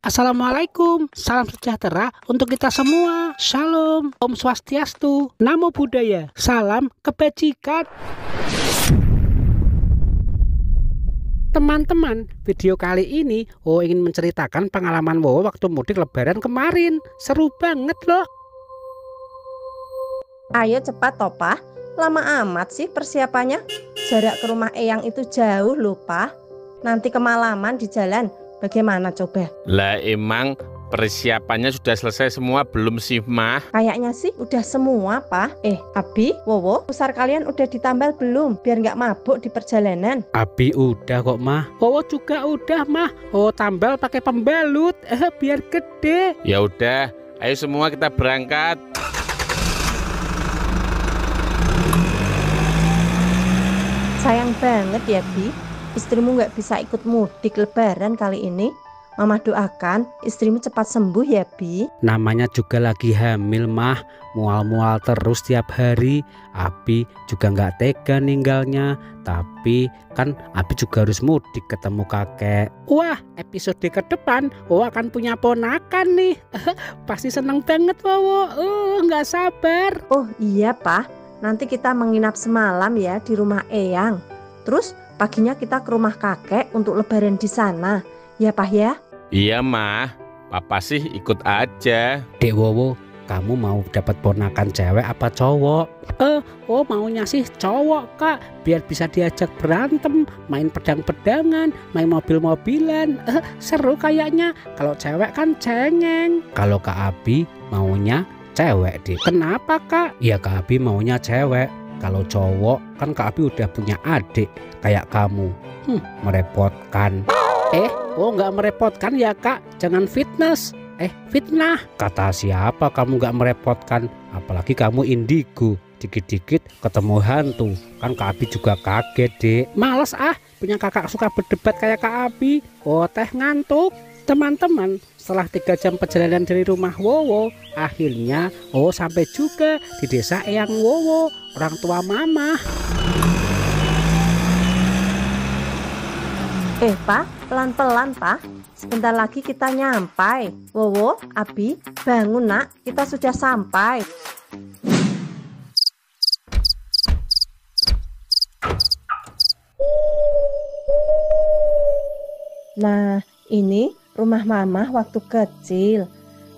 Assalamualaikum, salam sejahtera untuk kita semua. Shalom, Om Swastiastu, Namo Buddhaya, salam kebajikan. Teman-teman, video kali ini ingin menceritakan pengalaman Wowo waktu mudik lebaran kemarin. Seru banget loh. Ayo cepat Topa, lama amat sih persiapannya. Jarak ke rumah Eyang itu jauh loh Pak. Nanti kemalaman di jalan, bagaimana coba? Lah emang persiapannya sudah selesai semua belum sih Mah? Kayaknya sih udah semua Pak. Abi, Wowo, pusar kalian udah ditambal belum? Biar nggak mabuk di perjalanan. Abi udah kok Mah. Wowo juga udah Mah. Tambal pakai pembalut, biar gede. Ya udah, ayo semua kita berangkat. Sayang banget ya Bi, istrimu nggak bisa ikut mudik lebaran kali ini. Mama doakan istrimu cepat sembuh ya Bi. Namanya juga lagi hamil Mah, mual-mual terus tiap hari. Abi juga nggak tega ninggalnya. Tapi kan Abi juga harus mudik ketemu kakek. Wah, episode ke depan akan punya ponakan nih. Pasti seneng banget Wowo. Nggak sabar. Oh iya Pak, nanti kita menginap semalam ya di rumah Eyang. Terus paginya kita ke rumah kakek untuk lebaran di sana. Ya Pak ya? Iya Mah, Papa sih ikut aja. Dek Wowo, kamu mau dapat ponakan cewek apa cowok? Maunya sih cowok Kak, biar bisa diajak berantem, main pedang-pedangan, main mobil-mobilan. Seru kayaknya. Kalau cewek kan cengeng. Kalau Kak Abi maunya cewek deh. Kenapa Kak? Ya Kak Abi maunya cewek. Kalau cowok kan Kak Abi udah punya adik kayak kamu. Merepotkan. Nggak merepotkan ya Kak. Jangan fitnah. Kata siapa kamu nggak merepotkan? Apalagi kamu indigo. Dikit-dikit ketemu hantu. Kan Kak Abi juga kaget dek. Males punya kakak suka berdebat kayak Kak Abi. Teh ngantuk. Teman-teman, setelah 3 jam perjalanan dari rumah Wowo, akhirnya sampai juga di desa Eyang Wowo, orang tua Mama. Pak, pelan-pelan Pak. Sebentar lagi kita nyampai. Wowo, Abi, bangun nak, kita sudah sampai. Nah, ini rumah Mama waktu kecil.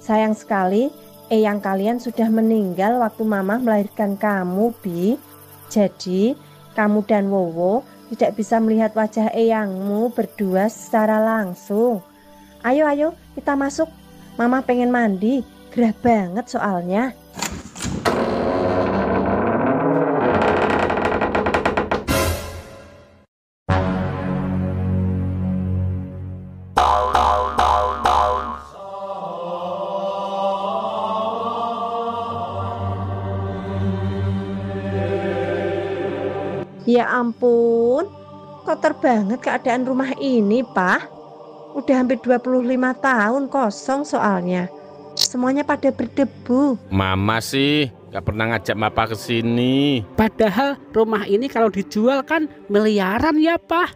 Sayang sekali Eyang kalian sudah meninggal waktu Mama melahirkan kamu, Bi. Jadi, kamu dan Wowo tidak bisa melihat wajah Eyangmu berdua secara langsung. Ayo, kita masuk. Mama pengen mandi, gerah banget soalnya. Ya ampun, kotor banget keadaan rumah ini, Pak. Udah hampir 25 tahun kosong soalnya. Semuanya pada berdebu. Mama sih gak pernah ngajak Papa ke sini. Padahal rumah ini kalau dijual kan miliaran ya, Pak.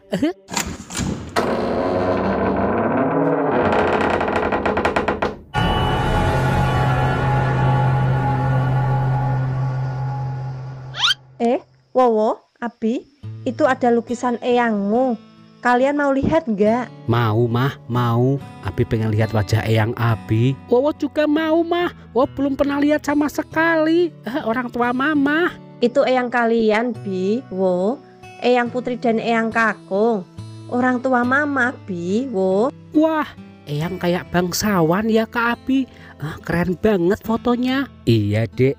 Wowo, Abi, itu ada lukisan Eyangmu. Kalian mau lihat nggak? Mau Mah, mau. Abi pengen lihat wajah Eyang Abi. Wowo juga mau Mah. Belum pernah lihat sama sekali. Orang tua Mama. Itu Eyang kalian, Bi, Wo. Eyang Putri dan Eyang Kakung. Orang tua Mama, Bi, Wo. Wah, Eyang kayak bangsawan ya Kak Abi. Keren banget fotonya. Iya dek.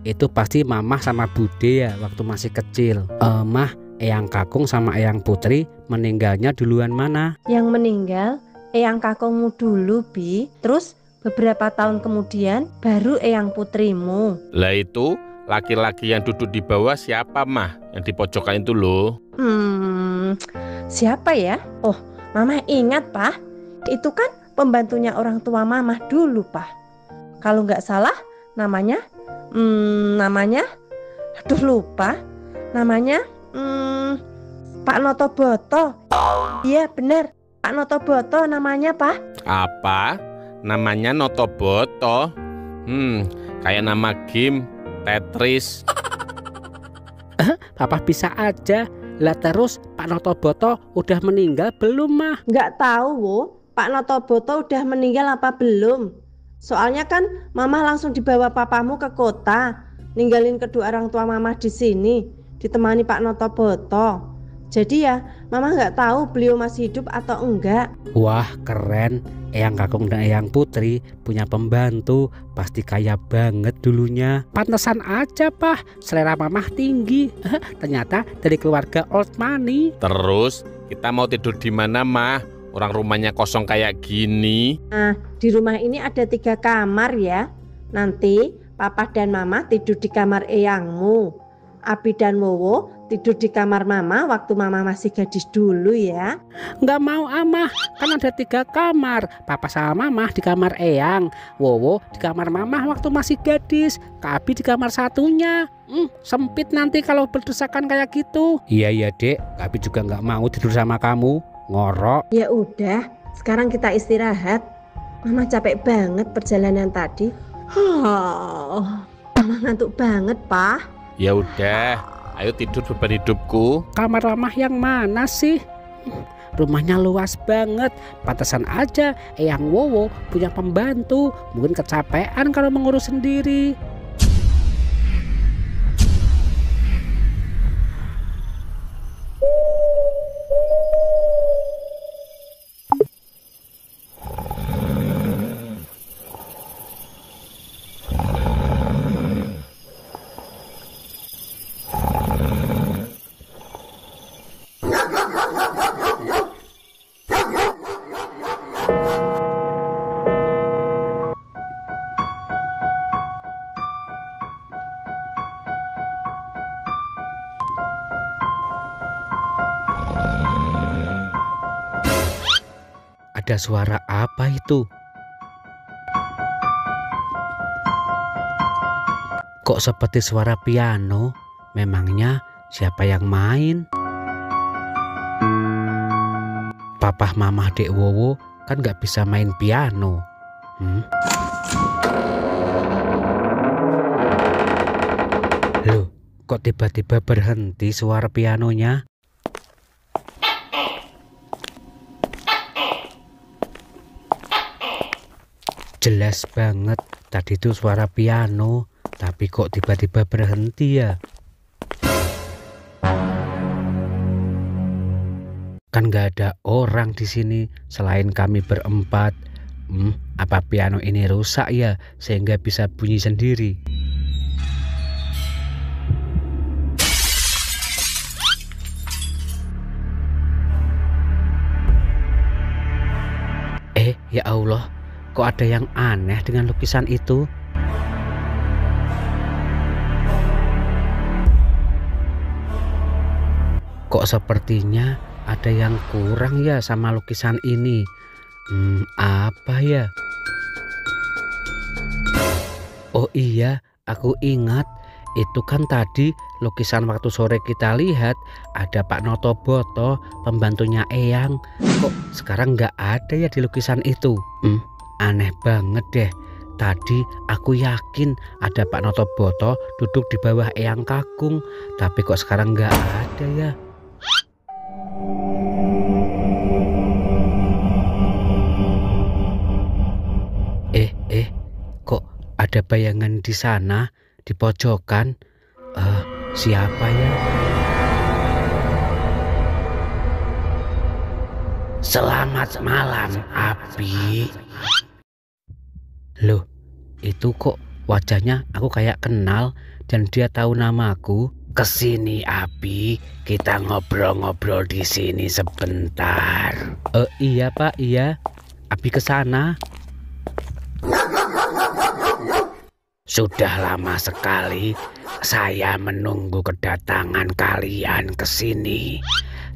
Itu pasti Mama sama Bude ya waktu masih kecil. Mah, Eyang Kakung sama Eyang Putri meninggalnya duluan mana? Yang meninggal Eyang Kakungmu dulu, Bi. Terus beberapa tahun kemudian baru Eyang Putrimu. Lah itu laki-laki yang duduk di bawah siapa Mah? Yang di pojokan itu loh. Siapa ya? Mama ingat Pak. Itu kan pembantunya orang tua Mama dulu Pak. Kalau nggak salah namanya aduh lupa. Namanya Pak Notoboto. Iya bener, Pak Notoboto namanya Pak. Apa? Namanya Notoboto? Kayak nama game Tetris. Papa bisa aja. Lah terus Pak Notoboto udah meninggal belum, Mah? Nggak tahu, Wo. Pak Notoboto udah meninggal apa belum? Soalnya kan Mama langsung dibawa papamu ke kota, ninggalin kedua orang tua Mama di sini, ditemani Pak Notoboto. Jadi ya, Mama nggak tahu beliau masih hidup atau enggak. Wah, keren. Eyang Kakung dan Eyang Putri punya pembantu, pasti kaya banget dulunya. Pantesan aja, Pak, selera Mamah tinggi. Ternyata dari keluarga old money. Terus kita mau tidur di mana, Mah? Orang rumahnya kosong kayak gini. Nah, di rumah ini ada 3 kamar ya. Nanti Papa dan Mama tidur di kamar Eyangmu. Abi dan Wowo tidur di kamar Mama waktu Mama masih gadis dulu ya. Nggak mau, Amah, kan ada 3 kamar. Papa sama Mamah di kamar Eyang, Wowo di kamar Mamah waktu masih gadis, Kak Abi di kamar satunya. Sempit nanti kalau berdesakan kayak gitu. Iya Dek, Kak Abi juga nggak mau tidur sama kamu. Ngorok. Ya udah, sekarang kita istirahat. Mama capek banget perjalanan tadi. Mama ngantuk banget, Pak. Ya udah, ayo tidur beban hidupku. Kamar Mamah yang mana sih? Rumahnya luas banget. Pantesan aja Eyang Wowo punya pembantu. Mungkin kecapean kalau mengurus sendiri. Ada suara apa itu? Kok seperti suara piano? Memangnya siapa yang main? Papa Mamah Dek Wowo kan gak bisa main piano. Loh, kok tiba-tiba berhenti suara pianonya? Jelas banget tadi itu suara piano, tapi kok tiba-tiba berhenti ya? Kan gak ada orang di sini selain kami berempat. Apa piano ini rusak ya sehingga bisa bunyi sendiri? Ya Allah. Kok ada yang aneh dengan lukisan itu? Kok sepertinya ada yang kurang ya sama lukisan ini? Apa ya? Oh iya, aku ingat. Itu kan tadi lukisan waktu sore kita lihat ada Pak Notoboto, pembantunya Eyang. Kok sekarang nggak ada ya di lukisan itu? Aneh banget deh. Tadi aku yakin ada Pak Notoboto duduk di bawah Eyang Kakung, tapi kok sekarang nggak ada ya? Kok ada bayangan di sana, di pojokan? Siapa ya? Selamat malam, Abi. Loh, itu kok wajahnya aku kayak kenal dan dia tahu namaku. Kesini, Abi, kita ngobrol-ngobrol di sini sebentar. Iya Pak, iya. Abi kesana. Sudah lama sekali saya menunggu kedatangan kalian ke sini.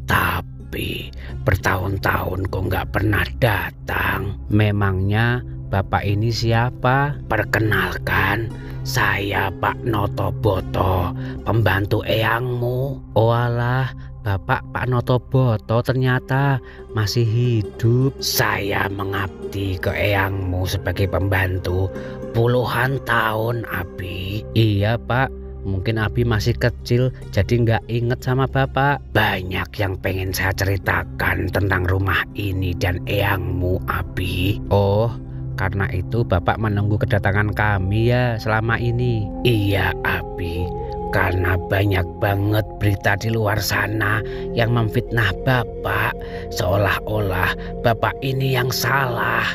Tapi bertahun-tahun kok nggak pernah datang. Memangnya Bapak ini siapa? Perkenalkan, saya Pak Notoboto, pembantu eyangmu. Oh alah, Bapak Pak Notoboto ternyata masih hidup. Saya mengabdi ke eyangmu sebagai pembantu puluhan tahun, Abi. Iya, Pak. Mungkin Abi masih kecil jadi nggak inget sama Bapak. Banyak yang pengen saya ceritakan tentang rumah ini dan eyangmu, Abi. Oh, karena itu Bapak menunggu kedatangan kami ya selama ini. Iya, Abi. Karena banyak banget berita di luar sana yang memfitnah Bapak, seolah-olah Bapak ini yang salah.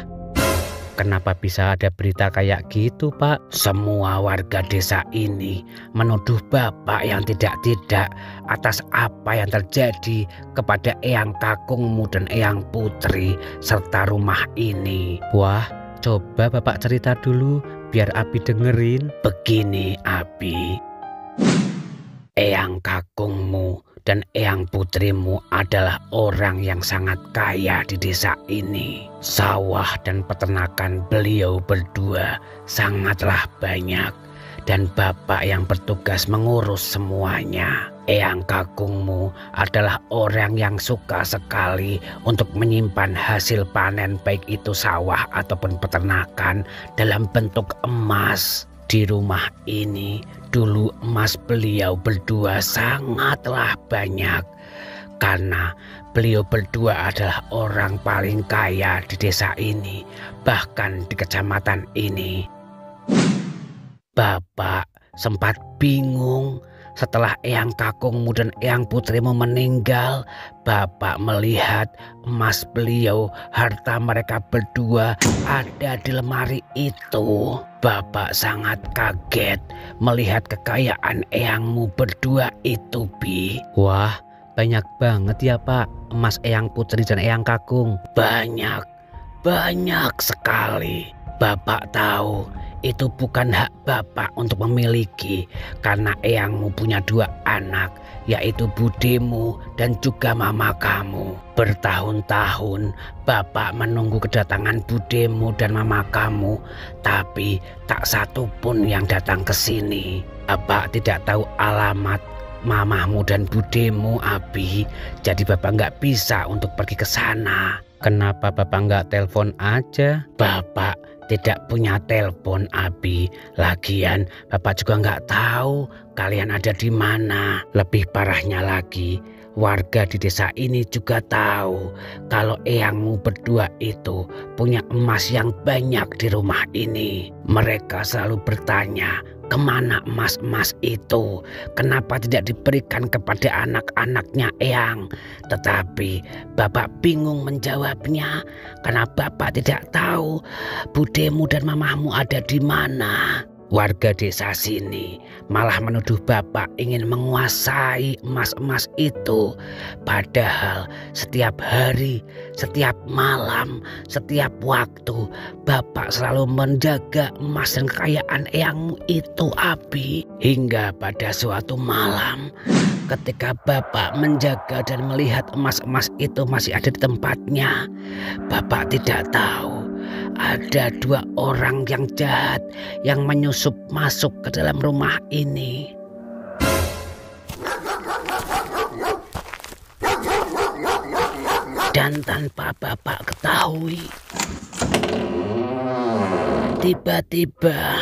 Kenapa bisa ada berita kayak gitu, Pak? Semua warga desa ini menuduh Bapak yang tidak-tidak atas apa yang terjadi kepada eyang kakungmu dan eyang putri serta rumah ini. Wah, coba Bapak cerita dulu biar Abi dengerin. Begini, Abi. Eyang kakungmu dan eyang putrimu adalah orang yang sangat kaya di desa ini. Sawah dan peternakan beliau berdua sangatlah banyak dan Bapak yang bertugas mengurus semuanya. Eyang kakungmu adalah orang yang suka sekali untuk menyimpan hasil panen baik itu sawah ataupun peternakan dalam bentuk emas. Di rumah ini dulu emas beliau berdua sangatlah banyak karena beliau berdua adalah orang paling kaya di desa ini, bahkan di kecamatan ini. Bapak sempat bingung setelah eyang kakungmu dan eyang putrimu meninggal. Bapak melihat emas beliau, harta mereka berdua ada di lemari itu. Bapak sangat kaget melihat kekayaan eyangmu berdua itu, Bi. Wah, banyak banget ya, Pak, emas eyang putri dan eyang kakung. Banyak sekali. Bapak tahu itu bukan hak Bapak untuk memiliki karena eyangmu punya dua anak, yaitu budemu dan juga mama kamu. Bertahun-tahun Bapak menunggu kedatangan budemu dan mama kamu, tapi tak satu pun yang datang ke sini. Bapak tidak tahu alamat mamamu dan budemu, Abi. Jadi Bapak nggak bisa untuk pergi ke sana. Kenapa Bapak nggak telepon aja? Bapak tidak punya telepon, Abi. Lagian Bapak juga nggak tahu kalian ada di mana. Lebih parahnya lagi, warga di desa ini juga tahu kalau eyangmu berdua itu punya emas yang banyak di rumah ini. Mereka selalu bertanya, kemana emas-emas itu? Kenapa tidak diberikan kepada anak-anaknya eyang? Tetapi Bapak bingung menjawabnya karena Bapak tidak tahu budemu dan mamamu ada di mana. Warga desa sini malah menuduh Bapak ingin menguasai emas-emas itu. Padahal setiap hari, setiap malam, setiap waktu Bapak selalu menjaga emas dan kekayaan eyangmu itu, Abi. Hingga pada suatu malam ketika Bapak menjaga dan melihat emas-emas itu masih ada di tempatnya, Bapak tidak tahu ada dua orang yang jahat yang menyusup masuk ke dalam rumah ini. Dan tanpa Bapak ketahui, tiba-tiba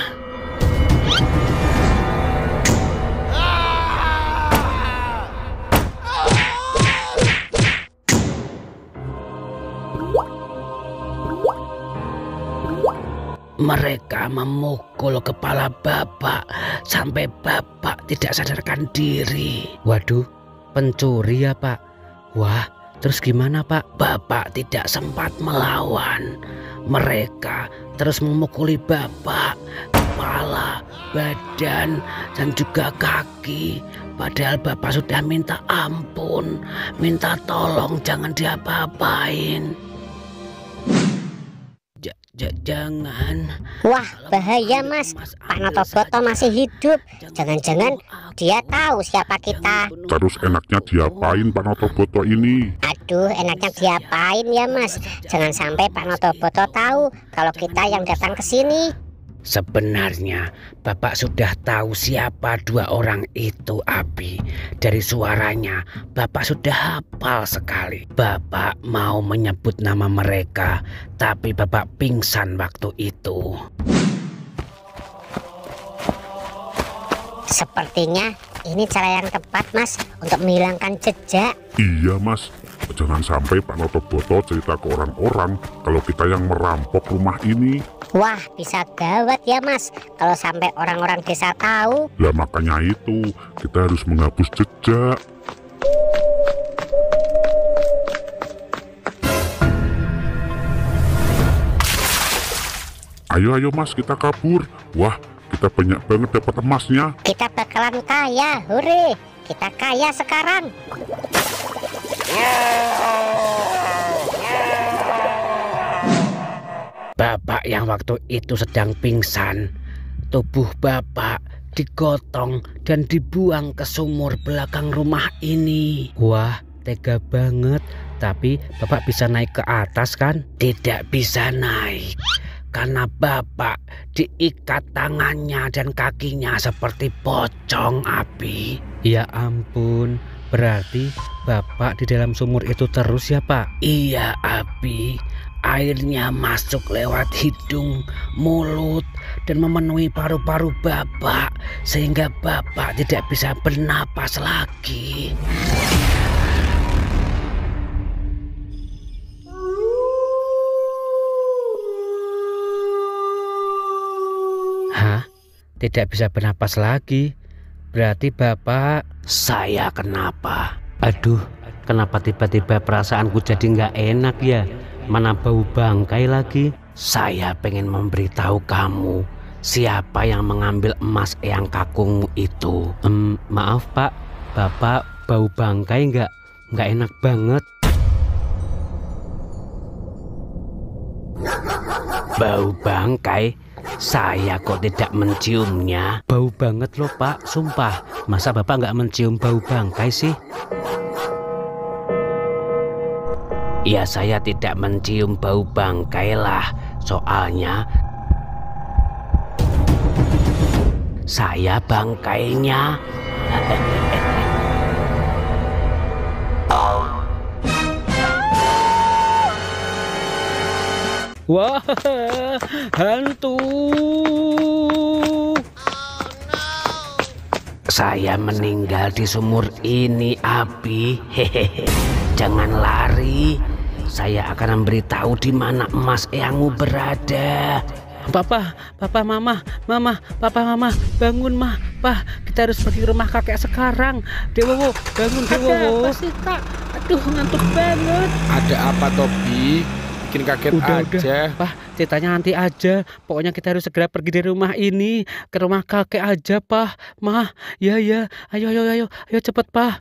mereka memukul kepala Bapak sampai Bapak tidak sadarkan diri. Waduh, pencuri ya, Pak? Wah, terus gimana, Pak? Bapak tidak sempat melawan. Mereka terus memukuli Bapak, kepala, badan, dan juga kaki. Padahal Bapak sudah minta ampun, minta tolong jangan diapa-apain. Jangan. Wah, bahaya Mas. Pak Notoboto masih hidup. Jangan-jangan dia tahu siapa kita. Terus enaknya diapain Pak Notoboto ini? Aduh, enaknya diapain ya Mas? Jangan sampai Pak Notoboto tahu kalau kita yang datang ke sini. Sebenarnya Bapak sudah tahu siapa dua orang itu, Abi. Dari suaranya Bapak sudah hafal sekali. Bapak mau menyebut nama mereka, tapi Bapak pingsan waktu itu. Sepertinya ini cara yang tepat, Mas, untuk menghilangkan jejak. Iya Mas, jangan sampai Pak Notoboto cerita ke orang-orang kalau kita yang merampok rumah ini. Wah, bisa gawat ya, Mas, kalau sampai orang-orang desa tahu. Lah makanya itu, kita harus menghapus jejak. Ayo Mas, kita kabur. Wah, kita banyak banget dapat emasnya. Kita bakalan kaya, hore. Kita kaya sekarang. Bapak yang waktu itu sedang pingsan, tubuh Bapak digotong dan dibuang ke sumur belakang rumah ini. Wah, tega banget. Tapi Bapak bisa naik ke atas kan? Tidak bisa naik, karena Bapak diikat tangannya dan kakinya seperti pocong, Abi. Ya ampun, berarti Bapak di dalam sumur itu terus ya, Pak? Iya, Abi. Airnya masuk lewat hidung, mulut, dan memenuhi paru-paru Bapak, sehingga Bapak tidak bisa bernapas lagi. Hah? Tidak bisa bernapas lagi? Berarti Bapak... Saya kenapa? Aduh, kenapa tiba-tiba perasaanku jadi nggak enak ya? Mana bau bangkai lagi? Saya pengen memberitahu kamu siapa yang mengambil emas Eyang Kakungmu itu. Maaf Pak, Bapak bau bangkai nggak enak banget. Bau bangkai? Saya kok tidak menciumnya. Bau banget loh Pak, sumpah. Masa Bapak nggak mencium bau bangkai sih? Ya saya tidak mencium bau bangkai lah. Soalnya saya bangkainya. Wah, hantu. Saya meninggal di sumur ini, Abi. Hehehe. Jangan lari. Saya akan memberitahu di mana emas Eyangmu berada. Papa, Mama, Papa, Mama, bangun Mah, Pah, kita harus pergi ke rumah kakek sekarang. Dewowo, bangun Dewowo. Ada apa sih Kak? Aduh, ngantuk banget. Ada apa Tobi? Bikin kaget aja. Pah, ceritanya nanti aja. Pokoknya kita harus segera pergi dari rumah ini ke rumah kakek aja, Pah. Mah, ya, ayo cepet Pah.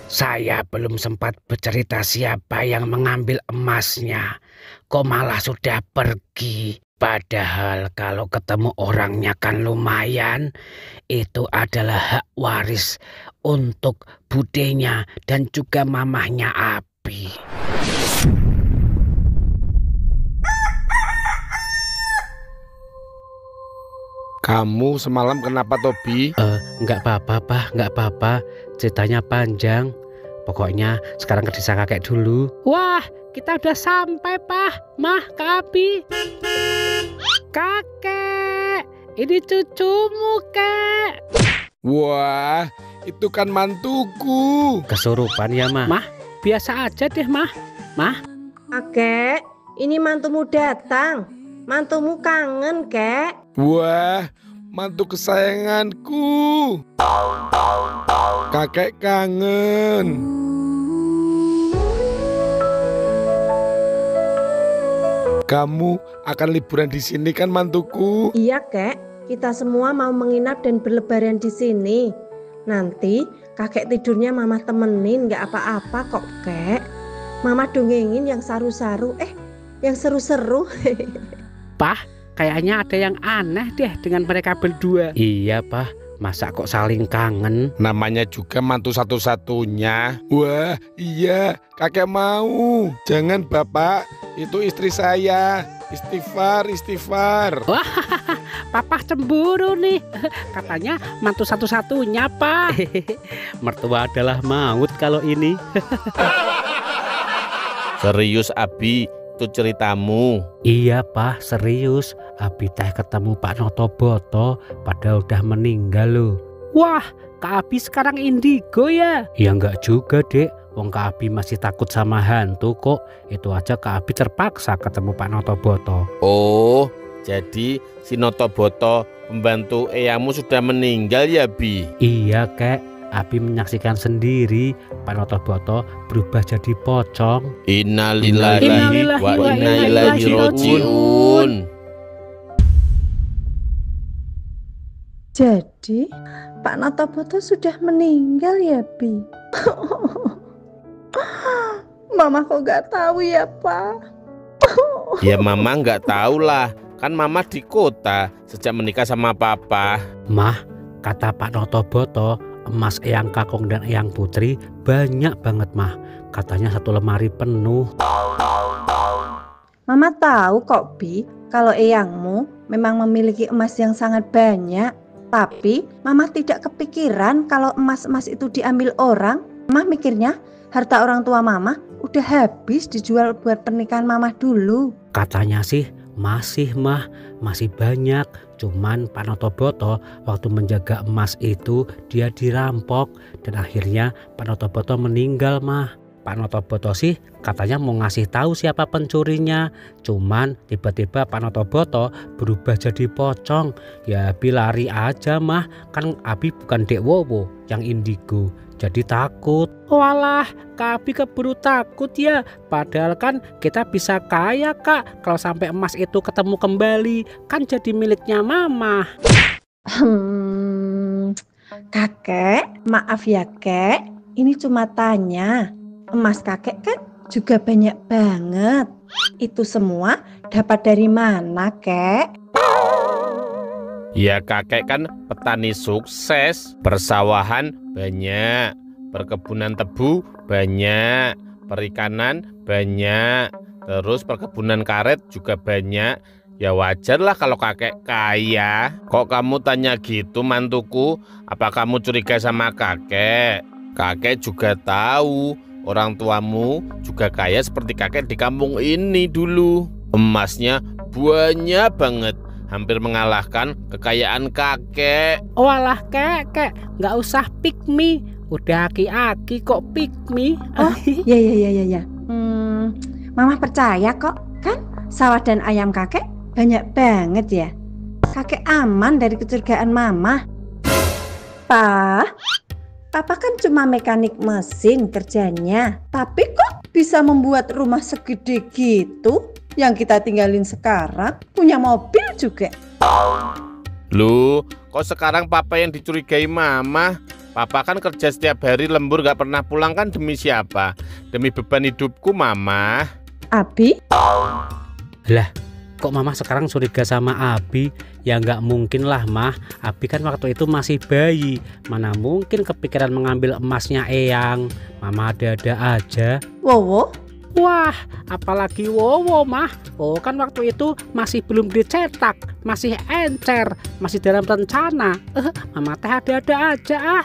Saya belum sempat bercerita siapa yang mengambil emasnya, kok malah sudah pergi. Padahal kalau ketemu orangnya kan lumayan. Itu adalah hak waris untuk budenya dan juga mamahnya Abi. Kamu semalam kenapa Tobi? Enggak apa-apa Pah, enggak apa-apa. Ceritanya panjang. Pokoknya sekarang ke desa kakek dulu. Wah, kita udah sampai Pah, Mah, Kak Abi. Kakek, ini cucumu Kek. Wah, itu kan mantuku. Kesurupan ya Mah? Mah, biasa aja deh Mah. Mah. Kakek, ini mantumu datang. Mantumu kangen, Kek. Wah, mantu kesayanganku. Kakek kangen. Kamu akan liburan di sini kan mantuku? Iya, Kek. Kita semua mau menginap dan berlebaran di sini. Nanti kakek tidurnya Mama temenin, nggak apa-apa kok, Kek. Mama dongengin yang saru-saru, yang seru-seru. Pah, kayaknya ada yang aneh deh dengan mereka berdua. Iya Pah, Masa kok saling kangen? Namanya juga mantu satu-satunya. Wah, iya, kakek mau. Jangan Bapak, itu istri saya. Istighfar, istighfar. Wah, papa cemburu nih. Katanya mantu satu-satunya, Pak. Mertua adalah maut kalau ini. Serius Abi, itu ceritamu. Iya, Pak, serius. Abi teh ketemu Pak Notoboto, padahal udah meninggal loh. Wah, Kak Abi sekarang indigo ya? Ya enggak juga, Dek. Wong Kak Abi masih takut sama hantu kok. Itu aja Kak Abi terpaksa ketemu Pak Notoboto. Oh, jadi si Notoboto pembantu eyangmu sudah meninggal ya, Bi? Iya, Kek. Abi menyaksikan sendiri Pak Notoboto berubah jadi pocong. Innalillahi Innalillahi wa wa inna inna ilaihi ilaihi raji'un. Jadi, Pak Notoboto sudah meninggal ya, Bi? Mama kok gak tahu ya, Pak? Ya Mama nggak tahu lah, kan Mama di kota sejak menikah sama Papa. Mah, kata Pak Notoboto, emas Eyang Kakung dan Eyang Putri banyak banget, Mah. Katanya satu lemari penuh. Mama tahu kok, Bi, kalau eyangmu memang memiliki emas yang sangat banyak. Tapi Mama tidak kepikiran kalau emas-emas itu diambil orang. Mama mikirnya harta orang tua Mama udah habis dijual buat pernikahan Mama dulu. Katanya sih masih, Mah, masih banyak. Cuman Pak Notoboto waktu menjaga emas itu dia dirampok dan akhirnya Pak Notoboto meninggal, Mah. Pak Notoboto sih katanya mau ngasih tahu siapa pencurinya. Cuman tiba-tiba Pak Notoboto berubah jadi pocong. Ya Abi lari aja, Mah. Kan Abi bukan Dek Wowo yang indigo. Jadi takut. Walah, Kak Abi keburu takut ya. Padahal kan kita bisa kaya, Kak. Kalau sampai emas itu ketemu kembali, kan jadi miliknya Mama. Kakek, maaf ya, Kek. Ini cuma tanya. Emas kakek kan juga banyak banget. Itu semua dapat dari mana, Kek? Ya kakek kan petani sukses, persawahan banyak, perkebunan tebu banyak, perikanan banyak, terus perkebunan karet juga banyak. Ya wajar lah kalau kakek kaya. Kok kamu tanya gitu, mantuku? Apa kamu curiga sama kakek? Kakek juga tahu orang tuamu juga kaya seperti kakek di kampung ini dulu. Emasnya banyak banget, hampir mengalahkan kekayaan kakek. Walah, Kek, nggak usah pick me. Udah aki-aki kok pick me. Oh, ya. Mama percaya kok. Kan sawah dan ayam kakek banyak banget ya. Kakek aman dari kecurigaan Mama. Papa kan cuma mekanik mesin kerjanya. Tapi kok bisa membuat rumah segede gitu? Yang kita tinggalin sekarang punya mobil juga. Loh, kok sekarang Papa yang dicurigai Mama? Papa kan kerja setiap hari lembur gak pernah pulang, kan demi siapa? Demi beban hidupku, Mama. Abi? Lah, kok Mama sekarang curiga sama Abi? Ya nggak mungkin lah, Mah. Abi kan waktu itu masih bayi. Mana mungkin kepikiran mengambil emasnya Eyang. Mama ada-ada aja. Wowo? Wah, apalagi Wowo, Mah. Oh, kan waktu itu masih belum dicetak, masih encer, masih dalam rencana. Mama teh ada-ada aja ah.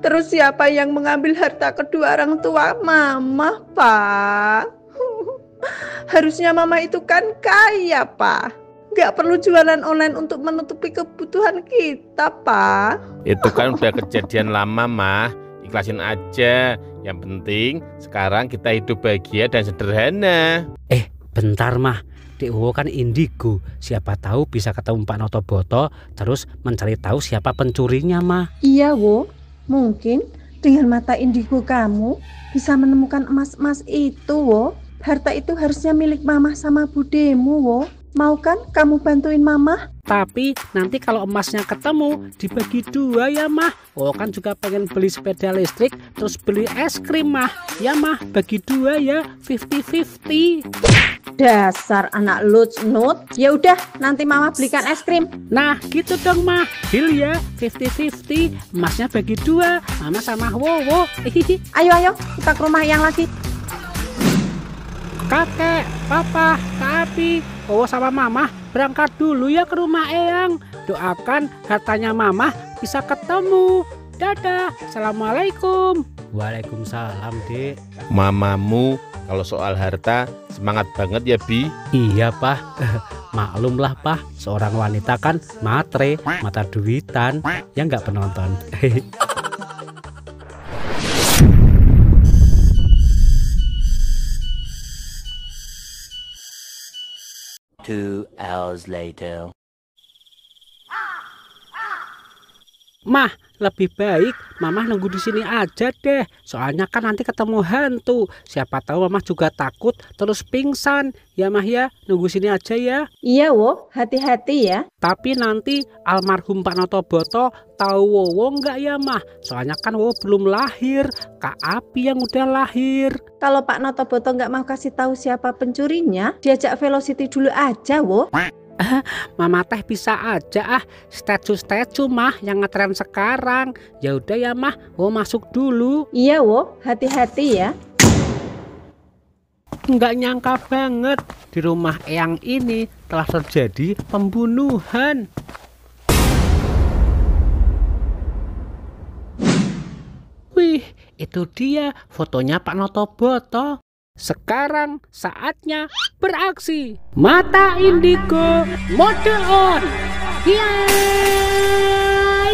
Terus siapa yang mengambil harta kedua orang tua Mama, Pak? Harusnya Mama itu kan kaya, Pak. Gak perlu jualan online untuk menutupi kebutuhan kita, Pak. Itu kan udah kejadian lama, Mah. Ikhlasin aja. Yang penting sekarang kita hidup bahagia dan sederhana. Bentar, Mah. Dek Wowo kan indigo. Siapa tahu bisa ketemu Pak Notoboto, terus mencari tahu siapa pencurinya, Mah. Iya, Wo. Mungkin dengan mata indigo kamu bisa menemukan emas-emas itu, Wo. Harta itu harusnya milik Mama sama budemu, Wo. Mau kan kamu bantuin Mama? Tapi nanti kalau emasnya ketemu dibagi 2 ya mah. Oh kan juga pengen beli sepeda listrik terus beli es krim mah. Ya mah bagi 2 ya, 50-50. Dasar anak lucu-nut. Ya udah, nanti mama belikan es krim. Nah gitu dong mah, deal ya, 50-50. Emasnya bagi 2, mama sama Wowo. Ayo, kita ke rumah yang lagi. Kakek, papa, Kak Abi, Wowo sama mama berangkat dulu ya ke rumah eyang. Doakan hartanya mama bisa ketemu. Dadah, assalamualaikum. Waalaikumsalam dek. Mamamu kalau soal harta semangat banget ya Bi. Iya Pak, maklumlah Pak, seorang wanita kan matre, mata duitan, ya nggak penonton. 2 hours later. Mah, lebih baik Mama nunggu di sini aja deh. Soalnya kan nanti ketemu hantu. Siapa tahu Mama juga takut terus pingsan. Ya Mah ya, nunggu sini aja ya. Iya Wo, hati-hati ya. Tapi nanti almarhum Pak Notoboto tahu Wowo nggak ya Mah? Soalnya kan Wowo belum lahir. Kak Abi yang udah lahir. Kalau Pak Notoboto nggak mau kasih tahu siapa pencurinya, diajak Velocity dulu aja Wo. Mama teh bisa aja statue Mah yang ngetren sekarang. Ya udah ya Mah, Wowo masuk dulu. Iya Wo, hati-hati ya. Nggak nyangka banget di rumah eyang ini telah terjadi pembunuhan. Wih, itu dia fotonya Pak Notoboto. Sekarang saatnya beraksi. Mata indigo mode on. Yeay!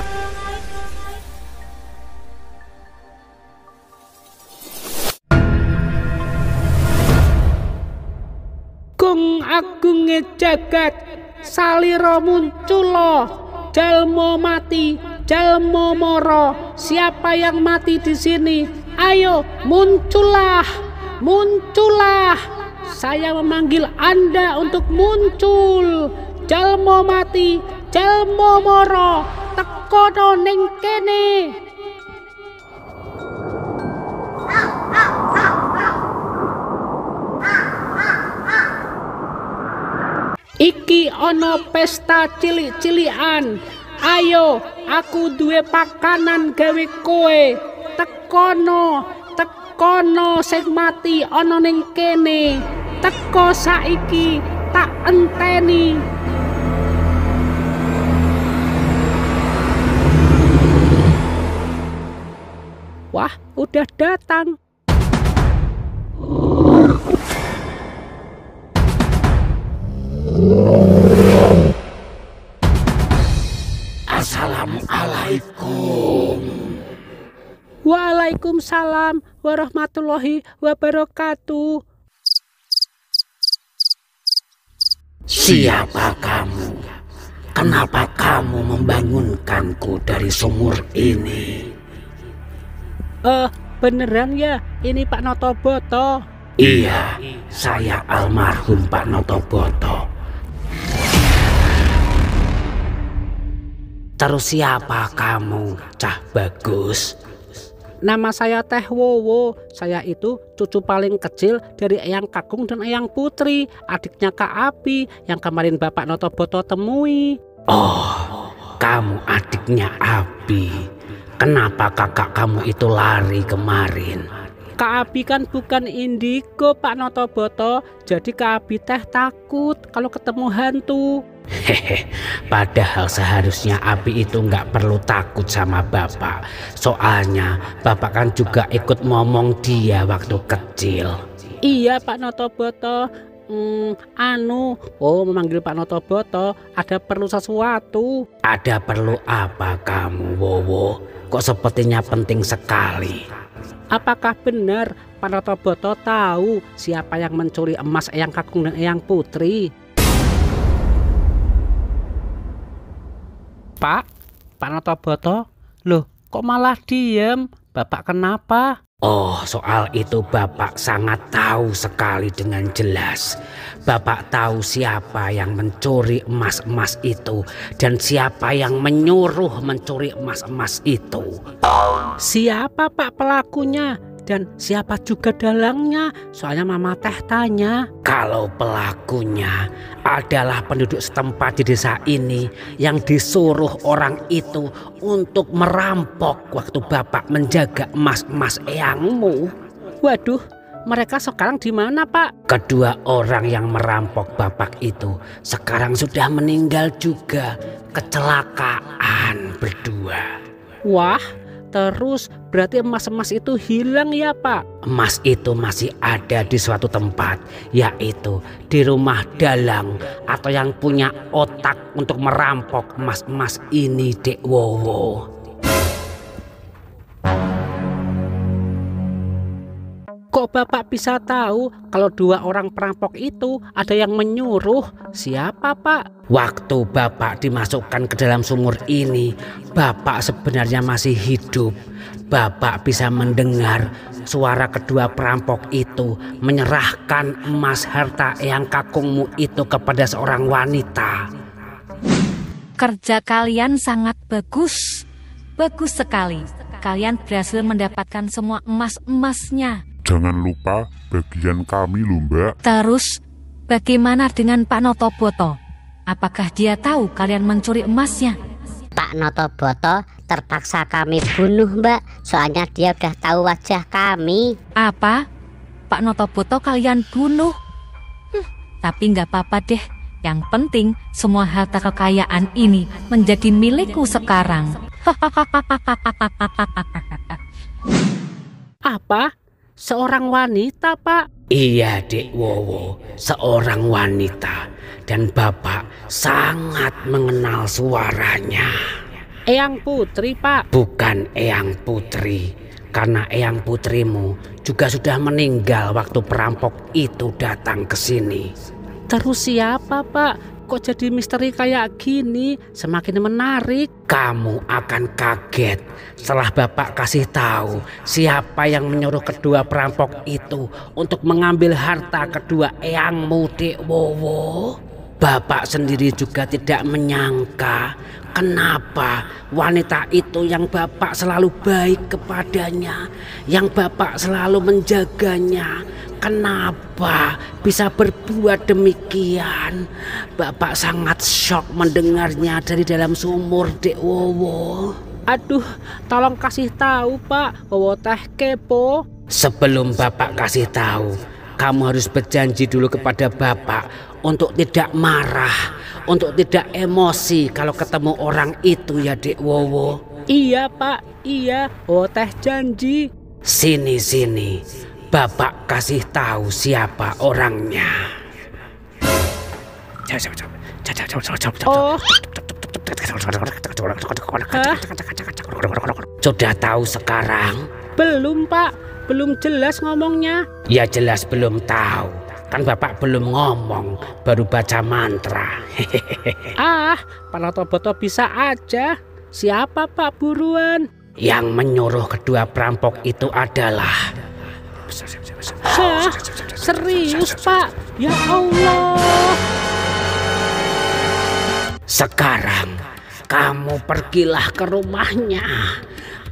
Gung agunge jagat salira munculo. Jalmo mati, jalmo moro. Siapa yang mati di sini? Ayo muncullah. Muncullah, saya memanggil Anda untuk muncul. Jalmo mati, jalmo moro, tekono ning kene. Iki ono pesta cilik-cilikan. Ayo, aku duwe pakanan gawe kowe. Tekono sing mati ana ning kene. Teko saiki tak enteni. Wah, udah datang. Assalamualaikum. Waalaikumsalam warahmatullahi wabarakatuh. Siapa kamu? Kenapa kamu membangunkanku dari sumur ini? Beneran ya, ini Pak Notoboto. Iya, saya almarhum Pak Notoboto. Terus siapa kamu, Cah Bagus? Nama saya Teh Wowo. Saya itu cucu paling kecil dari Eyang Kakung dan Eyang Putri, adiknya Kak Abi yang kemarin Bapak Notoboto temui. Oh, kamu adiknya Abi. Kenapa kakak kamu itu lari kemarin? Kak Abi kan bukan indigo Pak Notoboto, jadi Kak Abi teh takut kalau ketemu hantu. Hehe, padahal seharusnya Abi itu nggak perlu takut sama bapak. Soalnya bapak kan juga ikut ngomong dia waktu kecil. Iya Pak Notoboto. Memanggil Pak Notoboto ada perlu sesuatu. Ada perlu apa kamu, Wowo? Kok sepertinya penting sekali. Apakah benar Pak Notoboto tahu siapa yang mencuri emas Eyang Kakung dan Eyang Putri? Pak Notoboto, loh kok malah diem? Bapak kenapa? Oh, soal itu Bapak sangat tahu sekali dengan jelas. Bapak tahu siapa yang mencuri emas-emas itu dan siapa yang menyuruh mencuri emas-emas itu. Siapa Pak pelakunya? Dan siapa juga dalangnya? Soalnya Mama Teh tanya. Kalau pelakunya adalah penduduk setempat di desa ini yang disuruh orang itu untuk merampok waktu Bapak menjaga emas-emas eyangmu. Waduh, mereka sekarang di mana Pak? Kedua orang yang merampok Bapak itu sekarang sudah meninggal juga, kecelakaan berdua. Wah, terus berarti emas-emas itu hilang ya Pak? Emas itu masih ada di suatu tempat, yaitu di rumah dalang atau yang punya otak untuk merampok emas-emas ini, Dek Wowo. Kok Bapak bisa tahu kalau dua orang perampok itu ada yang menyuruh? Siapa Pak? Waktu Bapak dimasukkan ke dalam sumur ini, Bapak sebenarnya masih hidup. Bapak bisa mendengar suara kedua perampok itu menyerahkan emas harta eyang kakungmu itu kepada seorang wanita. Kerja kalian sangat bagus. Bagus sekali. Kalian berhasil mendapatkan semua emas-emasnya. Jangan lupa bagian kami lho Mbak. Terus, bagaimana dengan Pak Notoboto? Apakah dia tahu kalian mencuri emasnya? Pak Notoboto terpaksa kami bunuh Mbak, soalnya dia udah tahu wajah kami. Apa? Pak Notoboto kalian bunuh? Tapi nggak apa-apa deh. Yang penting semua harta kekayaan ini menjadi milikku sekarang. Apa? Seorang wanita Pak? Iya, Dek Wowo, seorang wanita. Dan Bapak sangat mengenal suaranya. Eyang Putri Pak? Bukan Eyang Putri, karena Eyang Putrimu juga sudah meninggal waktu perampok itu datang ke sini. Terus siapa Pak? Kok jadi misteri kayak gini? Semakin menarik. Kamu akan kaget setelah Bapak kasih tahu siapa yang menyuruh kedua perampok itu untuk mengambil harta kedua eyangmu, Dek Wowo. Bapak sendiri juga tidak menyangka kenapa wanita itu yang Bapak selalu baik kepadanya, yang Bapak selalu menjaganya, kenapa bisa berbuat demikian. Bapak sangat syok mendengarnya dari dalam sumur, Dek Wowo. Aduh, tolong kasih tahu Pak. Wowo Teh kepo. Sebelum Bapak kasih tahu, kamu harus berjanji dulu kepada Bapak untuk tidak marah, untuk tidak emosi kalau ketemu orang itu ya, Dek Wowo. Iya Pak, iya. Wowo Teh janji. Sini, Bapak kasih tahu siapa orangnya. Oh. Sudah tahu sekarang? Belum Pak, belum jelas ngomongnya. Ya jelas belum tahu. Kan Bapak belum ngomong, baru baca mantra. Pak Notoboto bisa aja. Siapa Pak buruan? Yang menyuruh kedua perampok itu adalah... Hah? Serius Pak? Ya Allah. Sekarang kamu pergilah ke rumahnya,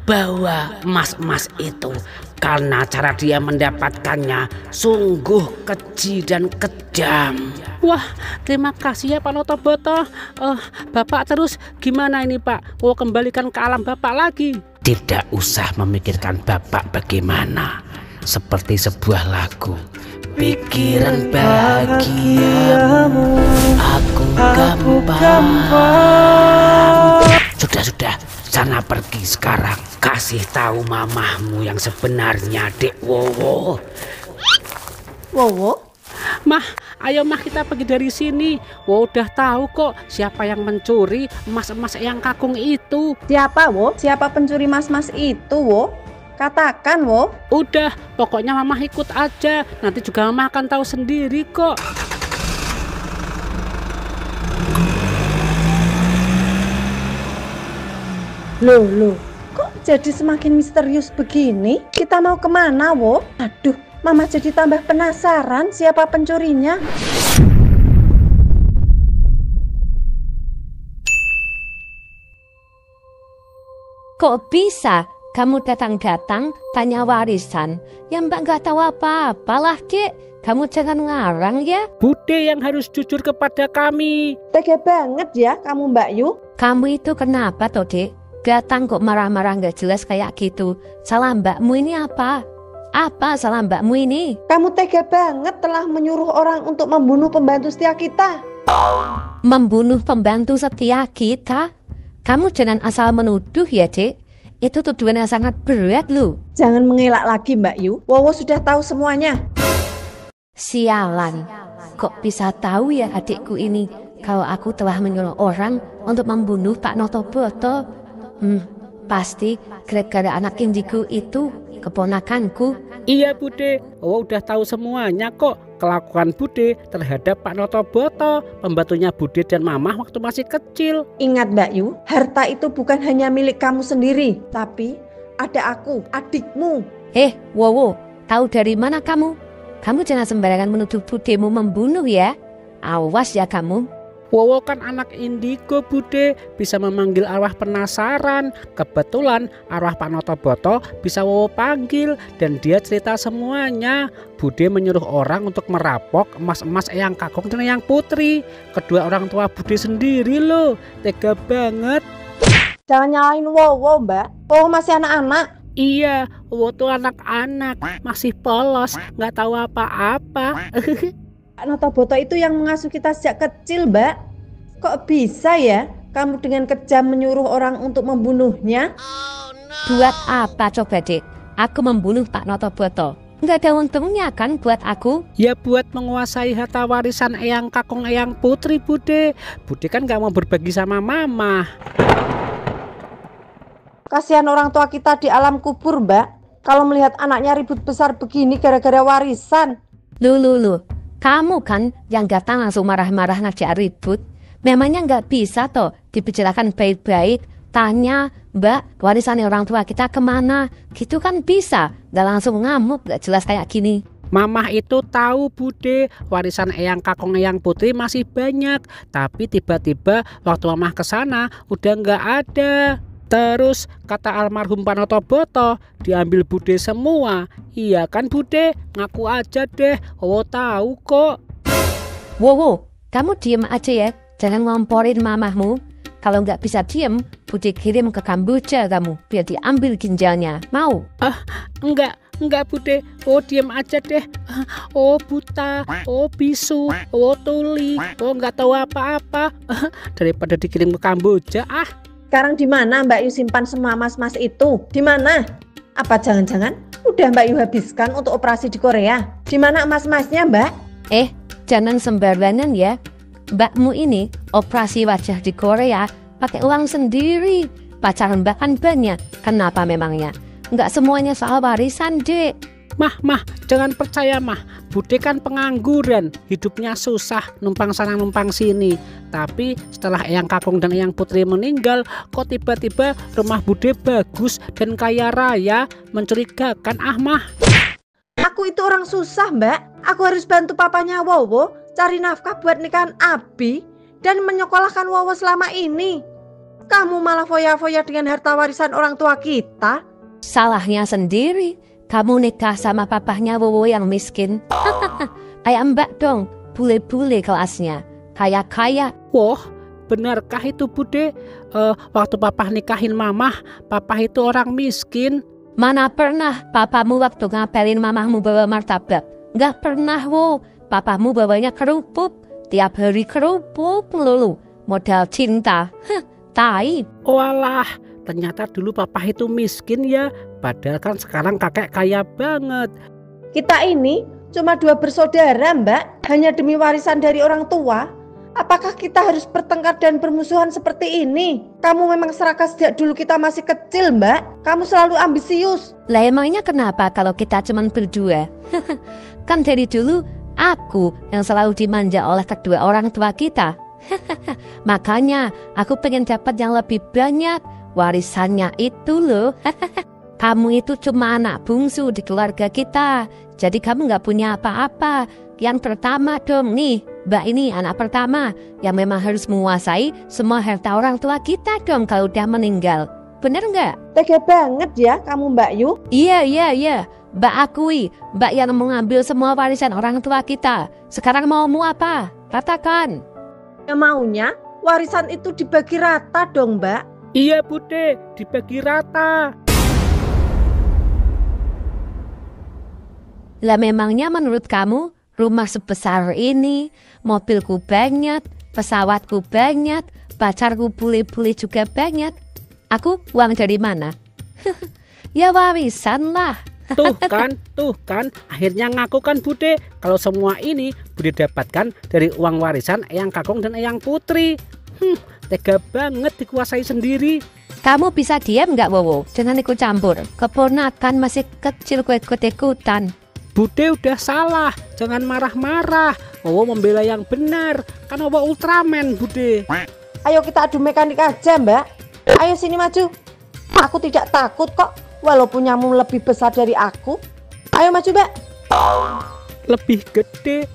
bawa emas-emas itu, karena cara dia mendapatkannya sungguh keji dan kejam. Wah, terima kasih ya Pak Notoboto. Bapak terus gimana ini Pak? Mau kembalikan ke alam Bapak lagi? Tidak usah memikirkan Bapak bagaimana. Seperti sebuah lagu. Pikiran bahagiamu aku gampang. Sudah, sana pergi sekarang. Kasih tahu mamahmu yang sebenarnya, Dek Wowo. Wowo? Mah, ayo mah kita pergi dari sini. Wo udah tahu kok siapa yang mencuri emas-emas yang kakung itu. Siapa, Wo? Siapa pencuri mas-mas itu, Wo? Katakan, Wo. Udah, pokoknya mama ikut aja. Nanti juga mama akan tahu sendiri kok. Loh, kok jadi semakin misterius begini? Kita mau kemana, Wo? Aduh, Mama jadi tambah penasaran siapa pencurinya. Kok bisa kamu datang-datang tanya warisan yang Mbak nggak tahu apa-apa lah, Dek. Kamu jangan ngarang ya. Bude yang harus jujur kepada kami. Tega banget ya kamu, Mbak Yu. Kamu itu kenapa toh, Dek? Datang kok marah-marah nggak jelas kayak gitu. Salah mbakmu ini apa? Apa salah mbakmu ini? Kamu tega banget telah menyuruh orang untuk membunuh pembantu setia kita. Membunuh pembantu setia kita? Kamu jangan asal menuduh ya, Dek. Itu tuduhan yang sangat berat loh. Jangan mengelak lagi, Mbak Yu. Wowo sudah tahu semuanya. Sialan. Kok bisa tahu ya adikku ini kalau aku telah menyuruh orang untuk membunuh Pak Notoboto? Pasti gara-gara anak indigo itu, keponakanku. Iya, Bude. Wowo udah tahu semuanya kok. Kelakuan Bude terhadap Pak Notoboto, pembantunya Bude dan Mamah waktu masih kecil. Ingat, Mbak Yu, harta itu bukan hanya milik kamu sendiri, tapi ada aku, adikmu. Wowo, tahu dari mana kamu? Kamu jangan sembarangan menuduh budemu membunuh ya. Awas ya kamu. Wowo kan anak indigo, Bude, bisa memanggil arwah penasaran. Kebetulan arwah Pak Notoboto bisa Wowo panggil dan dia cerita semuanya. Bude menyuruh orang untuk merampok emas-emas Eyang Kakung dan Eyang Putri. Kedua orang tua Bude sendiri loh. Tega banget. Jangan nyalain Wowo, Mbak. Wowo masih anak-anak. Iya, Wowo tuh anak-anak, masih polos, nggak tahu apa-apa. Pak Notoboto itu yang mengasuh kita sejak kecil, Mbak. Kok bisa ya kamu dengan kejam menyuruh orang untuk membunuhnya? Buat apa coba, Dek? Aku membunuh Pak Notoboto. Nggak ada untungnya kan buat aku? Ya buat menguasai harta warisan Eyang Kakung Eyang Putri, Bude. Bude kan nggak mau berbagi sama Mama. Kasihan orang tua kita di alam kubur, Mbak. Kalau melihat anaknya ribut besar begini gara-gara warisan. Lu. Kamu kan yang datang langsung marah-marah ngajak ribut. Memangnya nggak bisa toh dibicarakan baik-baik. Tanya, Mbak, warisan orang tua kita kemana? Gitu kan bisa. Nggak langsung ngamuk, nggak jelas kayak gini. Mamah itu tahu, Bude, warisan Eyang Kakung Eyang Putri masih banyak. Tapi tiba-tiba waktu Mamah kesana udah nggak ada. Terus kata almarhum Pak Notoboto diambil Bude semua. Iya kan, Bude? Ngaku aja deh. Wowo tahu kok. Wowo, kamu diem aja ya. Jangan ngomporin mamahmu. Kalau nggak bisa diem, Bude kirim ke Kamboja kamu biar diambil ginjalnya. Mau? Enggak, Bude. Oh, diem aja deh. Oh, buta. Oh, bisu. Oh, tuli. Oh, nggak tahu apa-apa. Daripada dikirim ke Kamboja. Sekarang di mana Mbak Yu simpan semua emas-emas itu? Di mana? Apa jangan-jangan udah Mbak Yu habiskan untuk operasi di Korea? Di mana emas-emasnya, Mbak? Jangan sembarangan ya. Mbakmu ini operasi wajah di Korea pakai uang sendiri. Pacaran Mbak kan banyak. Kenapa memangnya? Nggak semuanya soal warisan, Dek. Mah, jangan percaya, Mah. Bude kan pengangguran, hidupnya susah, numpang sana numpang sini. Tapi setelah Eyang Kakung dan Eyang Putri meninggal, kok tiba-tiba rumah Bude bagus dan kaya raya? Mencurigakan, Mah. Aku itu orang susah, Mbak. Aku harus bantu papanya Wowo cari nafkah buat nikahan Abi dan menyekolahkan Wowo selama ini. Kamu malah foya-foya dengan harta warisan orang tua kita. Salahnya sendiri. Kamu nikah sama papahnya Wowo yang miskin. Kayak Mbak dong, bule-bule kelasnya. Kaya-kaya. Wah, benarkah itu, Bude? Waktu papah nikahin Mamah, papah itu orang miskin. Mana pernah papamu waktu ngapelin mamahmu bawa martabak? Nggak pernah, Wo. Papamu bawanya kerupuk. Tiap hari kerupuk melulu. Modal cinta. Tai. Walah, ternyata dulu papah itu miskin ya. Padahal kan sekarang kakek kaya banget. Kita ini cuma 2 bersaudara, Mbak. Hanya demi warisan dari orang tua. Apakah kita harus bertengkar dan bermusuhan seperti ini? Kamu memang serakah sejak dulu kita masih kecil, Mbak. Kamu selalu ambisius. Lah emangnya kenapa kalau kita cuma berdua? Kan dari dulu aku yang selalu dimanja oleh kedua orang tua kita. Makanya aku pengen dapat yang lebih banyak warisannya itu loh. Kamu itu cuma anak bungsu di keluarga kita. Jadi kamu nggak punya apa-apa. Yang pertama dong nih, Mbak ini anak pertama yang memang harus menguasai semua harta orang tua kita dong kalau udah meninggal. Bener nggak? Tega banget ya kamu Mbak Yu. Iya. Mbak akui, Mbak yang mengambil semua warisan orang tua kita. Sekarang maumu apa? Katakan. Ya maunya warisan itu dibagi rata dong Mbak. Iya Bude, dibagi rata. Lah memangnya menurut kamu rumah sebesar ini, mobilku banyak, pesawatku banyak, pacarku bule-bule juga banyak. Aku uang dari mana? Ya warisan lah. Tuh kan, akhirnya ngaku kan Bude kalau semua ini Bude dapatkan dari uang warisan Eyang Kakung dan Eyang Putri. Tega banget dikuasai sendiri. Kamu bisa diam nggak Wowo? Jangan ikut campur. Keponakan masih kecil ikut-ikutan. Bude udah salah, jangan marah-marah. Wowo membela yang benar, kan Wowo Ultraman Bude. Ayo kita adu mekanik aja Mbak. Ayo sini maju. Aku tidak takut kok, walaupun nyamu lebih besar dari aku. Ayo maju Mbak. Lebih gede.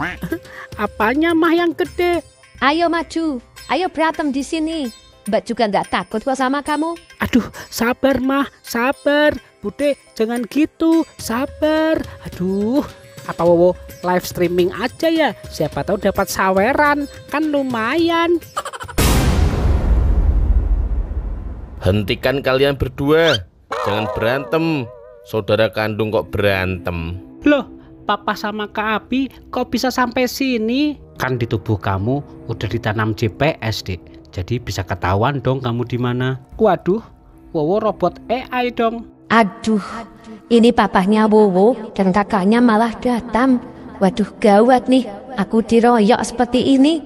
Apanya mah yang gede? Ayo maju, ayo berantem di sini. Mbak juga nggak takut kok sama kamu. Aduh, sabar mah, sabar. Bude, jangan gitu, sabar. Aduh, apa Wowo live streaming aja ya? Siapa tahu dapat saweran, kan lumayan. Hentikan kalian berdua, jangan berantem. Saudara kandung kok berantem. Loh, Papa sama Kak Abi kok bisa sampai sini? Kan di tubuh kamu udah ditanam GPS, Dik. Jadi bisa ketahuan dong kamu di mana. Waduh, Wowo robot AI dong. Aduh, ini papahnya Wowo dan kakaknya malah datang. Waduh, gawat nih, aku diroyok seperti ini.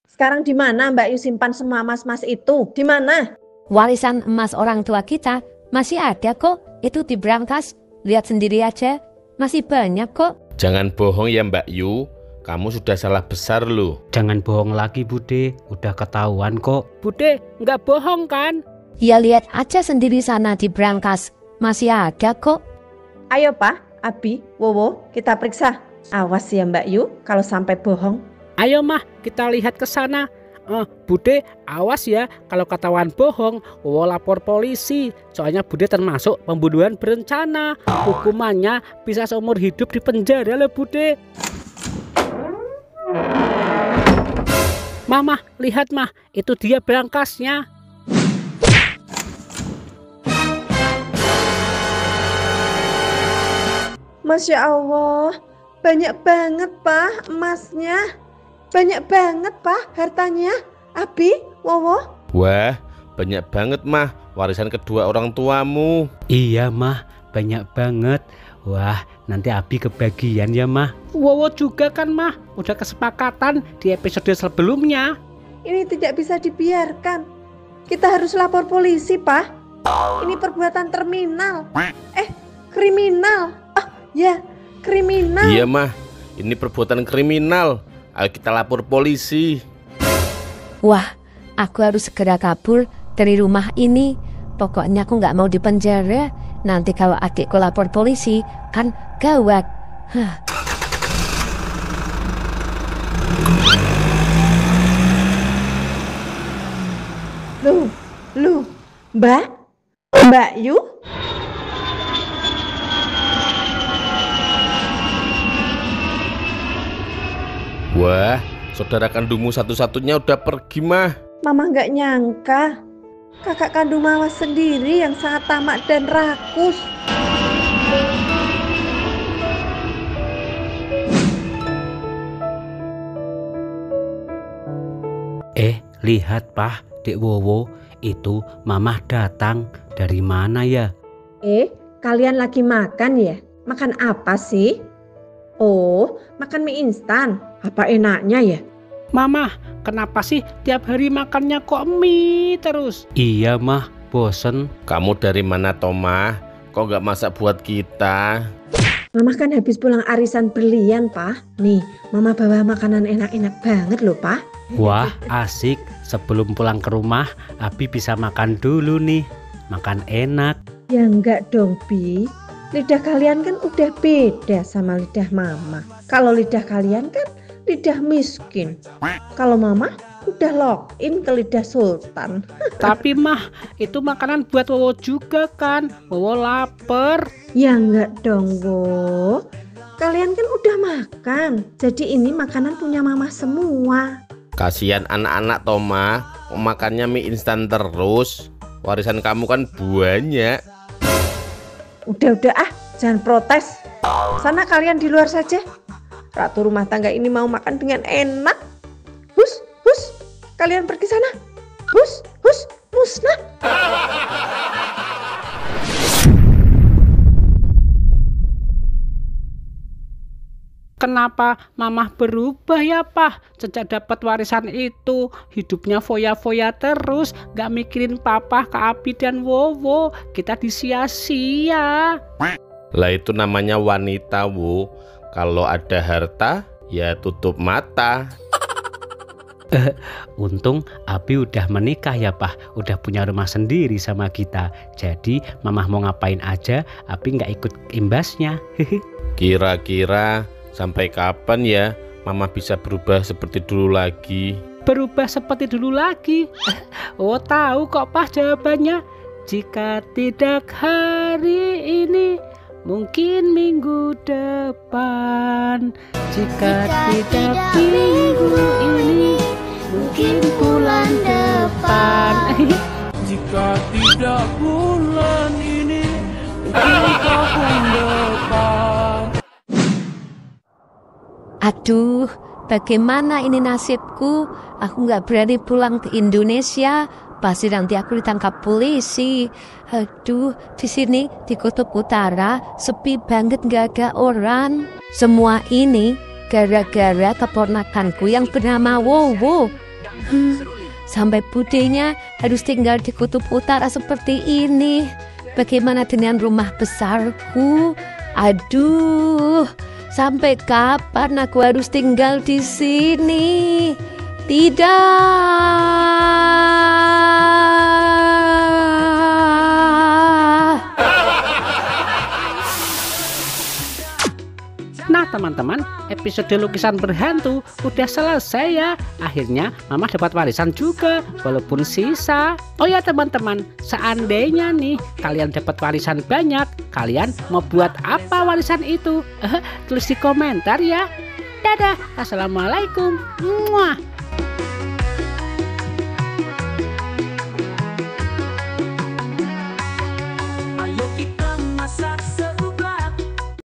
Sekarang di mana Mbak Yu simpan semua emas-emas itu? Di mana? Warisan emas orang tua kita masih ada kok. Itu di brankas. Lihat sendiri aja, masih banyak kok. Jangan bohong ya Mbak Yu, kamu sudah salah besar loh. Jangan bohong lagi Bude, udah ketahuan kok. Bude, nggak bohong kan? Ya lihat aja sendiri sana di brankas, masih ada kok. Ayo Pak, Abi, Wowo, kita periksa. Awas ya Mbak Yu kalau sampai bohong. Ayo mah, kita lihat ke sana. Bude, awas ya kalau ketahuan bohong, Wowo lapor polisi. Soalnya Bude termasuk pembunuhan berencana. Hukumannya bisa seumur hidup di penjara loh Bude. Mama, lihat mah, itu dia brankasnya. Masya Allah, banyak banget Pak emasnya. Banyak banget Pak hartanya. Abi, Wowo. Wah, banyak banget mah warisan kedua orang tuamu. Iya mah, banyak banget. Wah, nanti Abi kebagian ya mah. Wowo juga kan mah, udah kesepakatan di episode sebelumnya. Ini tidak bisa dibiarkan. Kita harus lapor polisi Pak. Ini perbuatan kriminal. Kriminal. Ya, kriminal. Iya mah, ini perbuatan kriminal. Ayo kita lapor polisi. Wah, aku harus segera kabur dari rumah ini. Pokoknya aku nggak mau di penjara. Nanti kalau adikku lapor polisi, kan gawat. Loh, Mbak Yu? Wah, saudara kandungmu satu-satunya udah pergi mah. Mama nggak nyangka kakak kandung Mama sendiri yang sangat tamak dan rakus. Lihat Pak, Dek Wowo, itu Mamah datang. Dari mana ya? Kalian lagi makan ya? Makan apa sih? Oh, makan mie instan. Apa enaknya ya? Mamah, kenapa sih tiap hari makannya kok mie terus? Iya mah, bosen. Kamu dari mana Tomah? Kok nggak masak buat kita? Mama kan habis pulang arisan berlian, Pak. Nih, Mama bawa makanan enak-enak banget loh, Pak. Wah, asik. Sebelum pulang ke rumah, Abi bisa makan dulu nih. Makan enak. Ya enggak dong, Bi. Lidah kalian kan udah beda sama lidah Mama. Kalau lidah kalian kan lidah miskin. Kalau Mama udah login ke lidah sultan. Tapi Mah, itu makanan buat Wowo juga kan. Wowo lapar. Ya enggak dong, Wo. Kalian kan udah makan. Jadi ini makanan punya Mama semua. Kasihan anak-anak Toma, makannya mie instan terus. Warisan kamu kan banyak. Udah jangan protes. Sana kalian di luar saja. Ratu rumah tangga ini mau makan dengan enak. Hus, kalian pergi sana. Hus, musnah. Kenapa Mamah berubah ya, Pak? Sejak dapat warisan itu, hidupnya foya-foya terus, gak mikirin Papa, Kak Abi dan Wowo. Kita disia-sia. Lah itu namanya wanita, Wo. Kalau ada harta, ya tutup mata. Untung Abi udah menikah ya, Pak. Udah punya rumah sendiri sama kita. Jadi Mamah mau ngapain aja, Abi gak ikut imbasnya. Kira-kira sampai kapan ya Mama bisa berubah seperti dulu lagi? Berubah seperti dulu lagi? Oh, tahu kok, Pak, jawabannya. Jika tidak hari ini, mungkin minggu depan. Jika tidak minggu ini, mungkin bulan depan. Jika tidak bulan ini, mungkin tahun depan. Aduh, bagaimana ini nasibku? Aku nggak berani pulang ke Indonesia. Pasti nanti aku ditangkap polisi. Aduh, di sini di Kutub Utara sepi banget, nggak ada orang. Semua ini gara-gara keponakanku yang bernama Wowo. Sampai budenya harus tinggal di Kutub Utara seperti ini. Bagaimana dengan rumah besarku? Aduh. Sampai kapan aku harus tinggal di sini? Tidak. Nah teman-teman, episode lukisan berhantu udah selesai ya. Akhirnya Mama dapat warisan juga, walaupun sisa. Oh ya teman-teman, seandainya nih kalian dapat warisan banyak, kalian mau buat apa warisan itu? Tulis di komentar ya. Dadah, assalamualaikum. Muah.